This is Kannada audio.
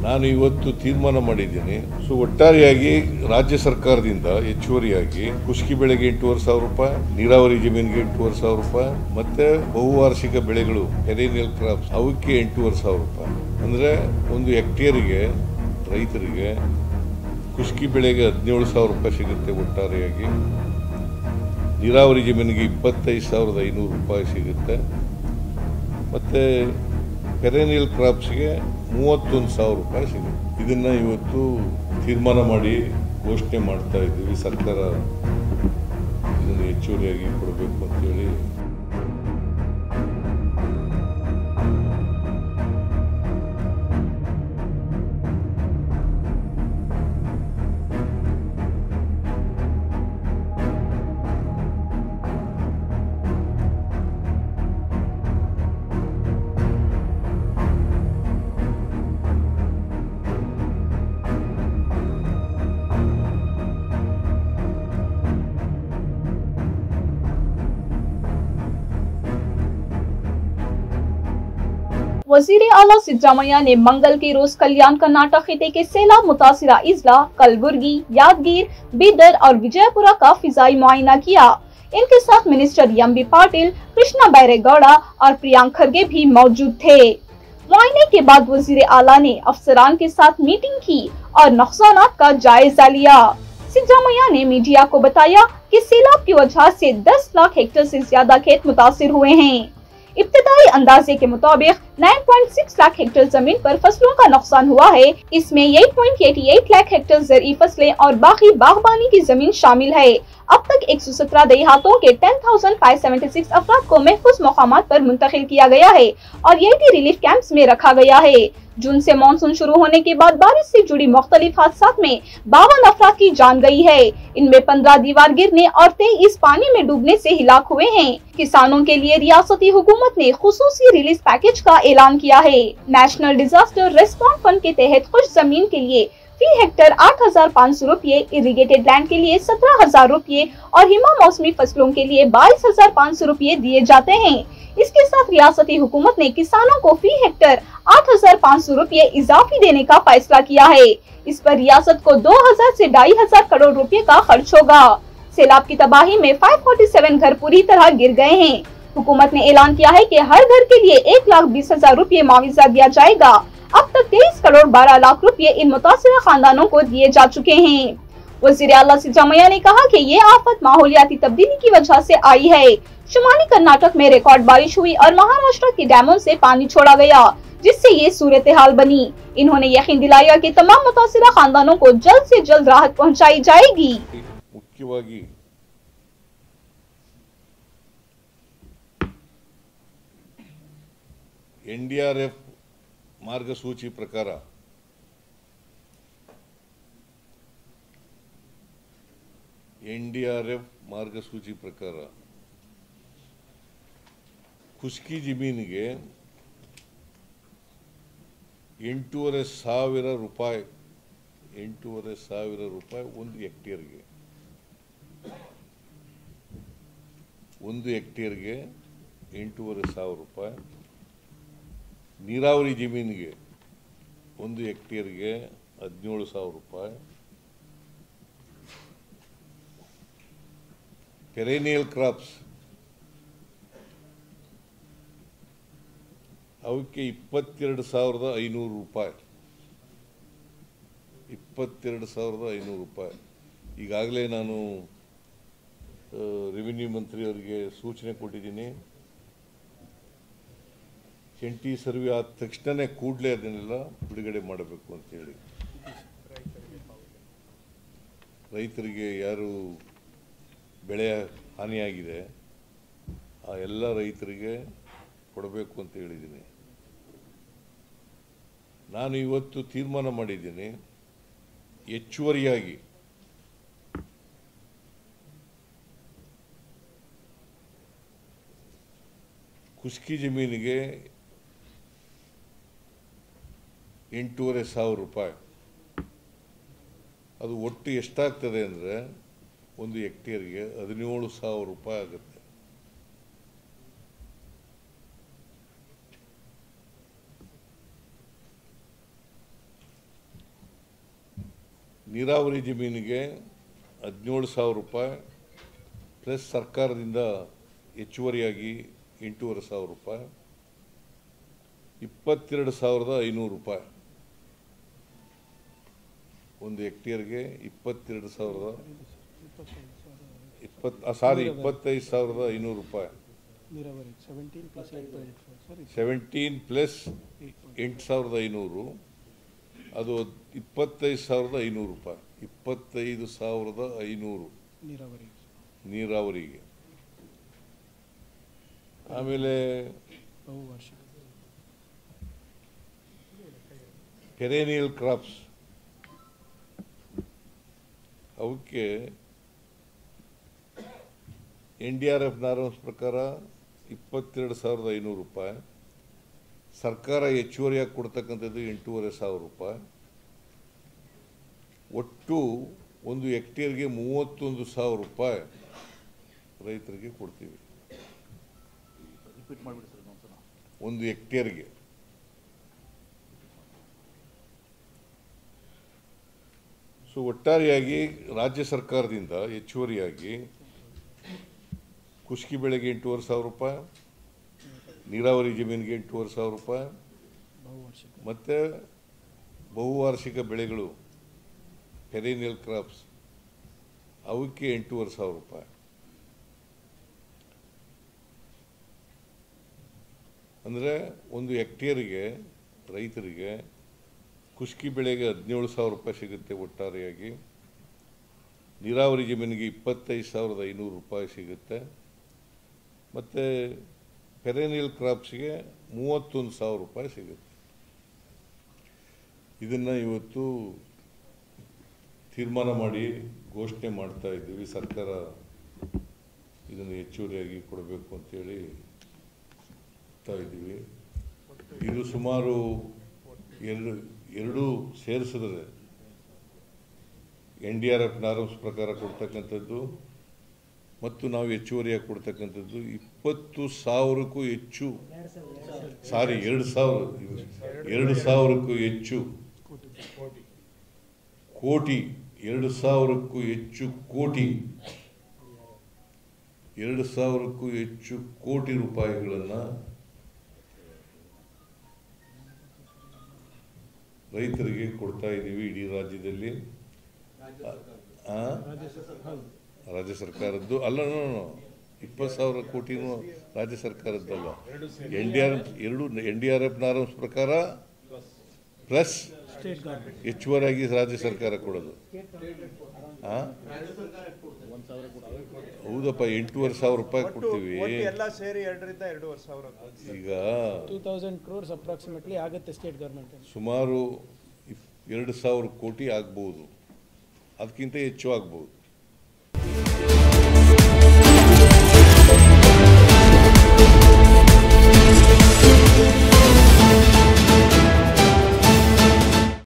ನಾನು ಇವತ್ತು ತೀರ್ಮಾನ ಮಾಡಿದ್ದೀನಿ. ಸೊ ಒಟ್ಟಾರೆಯಾಗಿ ರಾಜ್ಯ ಸರ್ಕಾರದಿಂದ ಹೆಚ್ಚುವರಿಯಾಗಿ ಕುಷ್ಕಿ ಬೆಳೆಗೆ 8,500 ರೂಪಾಯಿ, ನೀರಾವರಿ ಜಮೀನಿಗೆ 8,500 ರೂಪಾಯಿ, ಮತ್ತೆ ಬಹುವಾರ್ಷಿಕ ಬೆಳೆಗಳು ಪೆರಿನಿಯಲ್ ಕ್ರಾಪ್ಸ್ ಅವಕ್ಕೆ 8,500 ರೂಪಾಯಿ. ಅಂದರೆ ಒಂದು ಹೆಕ್ಟೇರಿಗೆ ರೈತರಿಗೆ ಕುಷ್ಕಿ ಬೆಳೆಗೆ 17,000 ರೂಪಾಯಿ ಸಿಗುತ್ತೆ. ಒಟ್ಟಾರೆಯಾಗಿ ನೀರಾವರಿ ಜಮೀನಿಗೆ 25,500 ರೂಪಾಯಿ ಸಿಗುತ್ತೆ. ಮತ್ತು ಪೆರಿನಿಯಲ್ ಕ್ರಾಪ್ಸ್ಗೆ 31,000 ರೂಪಾಯಿ ಸಿಗುತ್ತೆ. ಇದನ್ನು ಇವತ್ತು ತೀರ್ಮಾನ ಮಾಡಿ ಘೋಷಣೆ ಮಾಡ್ತಾ ಇದ್ದೀವಿ. ಸರ್ಕಾರ ಇದನ್ನು ಹೆಚ್ಚುವರಿಯಾಗಿ ಕೊಡಬೇಕು ಅಂತೇಳಿ. वजीर आला सिद्धारमैया ने मंगल के रोज कल्याण कर्नाटक खिते के सैलाब मुतासिरा इजला कलबुर्गी, यादगीर, बीदर और विजयपुरा का फिजाई मुआयना किया। इनके साथ मिनिस्टर एम.बी. पाटिल, कृष्णा बैरेगौड़ा और प्रियांक खरगे भी मौजूद थे। मुआयने के बाद वजीर आला ने अफसरान के साथ मीटिंग की और नुकसानात का जायजा लिया। सिद्धारमैया ने मीडिया को बताया कि सैलाब की वजह से 10 लाख हेक्टेयर से ज्यादा खेत मुतासिर हुए हैं। इब्तदाई अंदाजे के मुताबिक 9.6 लाख हेक्टेयर जमीन पर फसलों का नुकसान हुआ है। इसमें 8.88 लाख हेक्टेयर ज़रई फसलें और बाकी बागबानी की जमीन शामिल है। अब तक 117 देहातों के 10,576 अफराद को महफूज मकामात पर मुंतकिल किया गया है और 80 रिलीफ कैंप्स में रखा गया है। जून से मानसून शुरू होने के बाद बारिश से जुड़ी मुख्तलिफ हादसात में 52 अफराद की जान गई है। इनमें 15 दीवार गिरने और 23 पानी में डूबने से हिलाक हुए हैं। किसानों के लिए रियासती हुकूमत ने खुसूसी रिलीफ पैकेज का ऐलान किया है। नेशनल डिजास्टर रिस्पॉन्स फंड के तहत खुश जमीन के लिए फी हेक्टर 8,500 रूपए, इरिगेटेड लैंड के लिए 17,000 रूपए और हिमा मौसमी फसलों के लिए 22,500 रूपए दिए जाते हैं। इसके साथ रियासती हुकूमत ने किसानों को फी हेक्टर 8,500 रूपए इजाफी देने का फैसला किया है। इस पर रियासत को 2,000 से 2,500 करोड़ रुपए का खर्च होगा। सैलाब की तबाही में 547 घर पूरी तरह गिर गए हैं। हुकूमत ने ऐलान किया है कि हर घर के लिए 1,20,000 रूपए मुआवजा दिया जाएगा। अब तक 23 करोड़ 12 लाख रुपए इन मुतासिर खानदानों को दिए जा चुके हैं। वजीर आला सिद्धारमैया ने कहा कि ये आफत माहौलियाती तब्दीली की वजह से आई है। शुमाली कर्नाटक में रिकॉर्ड बारिश हुई और महाराष्ट्र के डैमों से पानी छोड़ा गया, जिससे ये सूरत हाल बनी। इन्होंने यकीन दिलाया कि तमाम मुतासिरा खानदानों को जल्द से जल्द राहत पहुंचाई जाएगी। मुख्यವಾಗಿ NDRF ಮಾರ್ಗಸೂಚಿ ಪ್ರಕಾರ ಖುಷ್ಕಿ ಜಮೀನಿಗೆ 8,500 ರೂಪಾಯಿ ಒಂದು ಹೆಕ್ಟೇರ್ಗೆ 8,500 ರೂಪಾಯಿ. ನೀರಾವರಿ ಜಮೀನಿಗೆ 1 ಹೆಕ್ಟೇರ್ಗೆ 17,000 ರೂಪಾಯಿ. ಪೆರಿನಿಯಲ್ ಕ್ರಾಪ್ಸ್ ಅವಕ್ಕೆ 22,500 ರೂಪಾಯಿ. 22,500 ರೂಪಾಯಿ. ಈಗಾಗಲೇ ನಾನು ರೆವಿನ್ಯೂ ಮಂತ್ರಿ ಅವರಿಗೆ ಸೂಚನೆ ಕೊಟ್ಟಿದ್ದೀನಿ. ಜಂಟಿ ಸರ್ವೆ ಆದ ತಕ್ಷಣನೇ ಕೂಡಲೇ ಅದನ್ನೆಲ್ಲ ಬಿಡುಗಡೆ ಮಾಡಬೇಕು ಅಂತೇಳಿ. ರೈತರಿಗೆ ಯಾರು ಬೆಳೆ ಹಾನಿಯಾಗಿದೆ ಆ ಎಲ್ಲ ರೈತರಿಗೆ ಕೊಡಬೇಕು ಅಂತ ಹೇಳಿದ್ದೀನಿ. ನಾನು ಇವತ್ತು ತೀರ್ಮಾನ ಮಾಡಿದ್ದೀನಿ, ಹೆಚ್ಚುವರಿಯಾಗಿ ಕುಷ್ಕಿ ಜಮೀನಿಗೆ 8,500 ರೂಪಾಯಿ. ಅದು ಒಟ್ಟು ಎಷ್ಟಾಗ್ತದೆ ಅಂದರೆ 1 ಹೆಕ್ಟೇರ್ಗೆ 17,000 ರೂಪಾಯಿ ಆಗುತ್ತೆ. ನೀರಾವರಿ ಜಮೀನಿಗೆ 17,000 ರೂಪಾಯಿ ಪ್ಲಸ್ ಸರ್ಕಾರದಿಂದ ಹೆಚ್ಚುವರಿಯಾಗಿ 8,500 ರೂಪಾಯಿ, 22,500 ರೂಪಾಯಿ ಒಂದು ಹೆಕ್ಟೇರ್ಗೆ. 25,500 ರೂಪಾಯಿ. 17 ಪ್ಲಸ್ 8,500 ಅದು 25,500 ರೂಪಾಯಿ. 25,500 ನೀರಾವರಿಗೆ. ಆಮೇಲೆ ಪೆರೇನಿಯಲ್ ಕ್ರಾಪ್ಸ್ ಅವಕ್ಕೆ NDRF ನಾರ್ಮ್ಸ್ ಪ್ರಕಾರ 22,500 ರೂಪಾಯಿ, ಸರ್ಕಾರ ಹೆಚ್ಚುವರಿಯಾಗಿ ಕೊಡ್ತಕ್ಕಂಥದ್ದು 8,500 ರೂಪಾಯಿ. ಒಟ್ಟು ಒಂದು ಹೆಕ್ಟೇರ್ಗೆ 31,000 ರೂಪಾಯಿ ರೈತರಿಗೆ ಕೊಡ್ತೀವಿ. ಒಂದು ಹೆಕ್ಟೇರ್ಗೆ. ಸೊ ಒಟ್ಟಾರೆಯಾಗಿ ರಾಜ್ಯ ಸರ್ಕಾರದಿಂದ ಹೆಚ್ಚುವರಿಯಾಗಿ ಕುಷ್ಕಿ ಬೆಳೆಗೆ 8,500 ರೂಪಾಯಿ, ನೀರಾವರಿ ಜಮೀನಿಗೆ 8,500 ರೂಪಾಯಿ, ಮತ್ತು ಬಹುವಾರ್ಷಿಕ ಬೆಳೆಗಳು ಪೆರೇನಿಯಲ್ ಕ್ರಾಪ್ಸ್ ಅವಕ್ಕೆ 8,500 ರೂಪಾಯಿ. ಅಂದರೆ ಒಂದು ಹೆಕ್ಟೇರಿಗೆ ರೈತರಿಗೆ ಕುಷ್ಕಿ ಬೆಳೆಗೆ 17,000 ರೂಪಾಯಿ ಸಿಗುತ್ತೆ ಒಟ್ಟಾರೆಯಾಗಿ. ನೀರಾವರಿ ಜಮೀನಿಗೆ 25,500 ರೂಪಾಯಿ ಸಿಗುತ್ತೆ. ಮತ್ತು ಪೆರೇನಿಯಲ್ ಕ್ರಾಪ್ಸ್ಗೆ 31,000 ರೂಪಾಯಿ ಸಿಗುತ್ತೆ. ಇದನ್ನು ಇವತ್ತು ತೀರ್ಮಾನ ಮಾಡಿ ಘೋಷಣೆ ಮಾಡ್ತಾ ಇದ್ದೀವಿ. ಸರ್ಕಾರ ಇದನ್ನು ಹೆಚ್ಚುವರಿಯಾಗಿ ಕೊಡಬೇಕು ಅಂತೇಳಿ ಇದ್ದೀವಿ. ಇದು ಸುಮಾರು ಎರಡು ಸೇರಿಸಿದ್ರೆ NDRF ನಾರ್ಮ್ಸ್ ಪ್ರಕಾರ ಕೊಡ್ತಕ್ಕಂಥದ್ದು ಮತ್ತು ನಾವು ಹೆಚ್ಚುವರಿಯಾಗಿ ಕೊಡ್ತಕ್ಕಂಥದ್ದು 20,000ಕ್ಕೂ ಹೆಚ್ಚು, 2,000ಕ್ಕೂ ಹೆಚ್ಚು ಕೋಟಿ, 2,000ಕ್ಕೂ ಹೆಚ್ಚು ಕೋಟಿ, 2,000ಕ್ಕೂ ಹೆಚ್ಚು ಕೋಟಿ ರೂಪಾಯಿಗಳನ್ನು ರೈತರಿಗೆ ಕೊಡ್ತಾ ಇದ್ದೀವಿ ಇಡೀ ರಾಜ್ಯದಲ್ಲಿ. ರಾಜ್ಯ ಸರ್ಕಾರದ್ದು ಅಲ್ಲ, 20,000 ಕೋಟಿನೂ ರಾಜ್ಯ ಸರ್ಕಾರದ್ದಲ್ಲ. NDRF ನಾರ್ಮ್ಸ್ ಪ್ರಕಾರ ಪ್ಲಸ್ ಹೆಚ್ಚುವರಿಯಾಗಿ ರಾಜ್ಯ ಸರ್ಕಾರ ಕೊಡೋದು. ಹೌದಪ್ಪ, 8,500 ರೂಪಾಯಿ ಕೊಡ್ತೀವಿ. ಈಗ 2,000 crores ಅಪ್ರಾಕ್ಸಿಮೇಟ್ಲಿ ಆಗುತ್ತೆ ಸ್ಟೇಟ್ ಗೌರ್ಮೆಂಟ್. ಸುಮಾರು 2,000 ಕೋಟಿ ಆಗ್ಬೋದು, ಅದಕ್ಕಿಂತ ಹೆಚ್ಚು ಆಗ್ಬೋದು.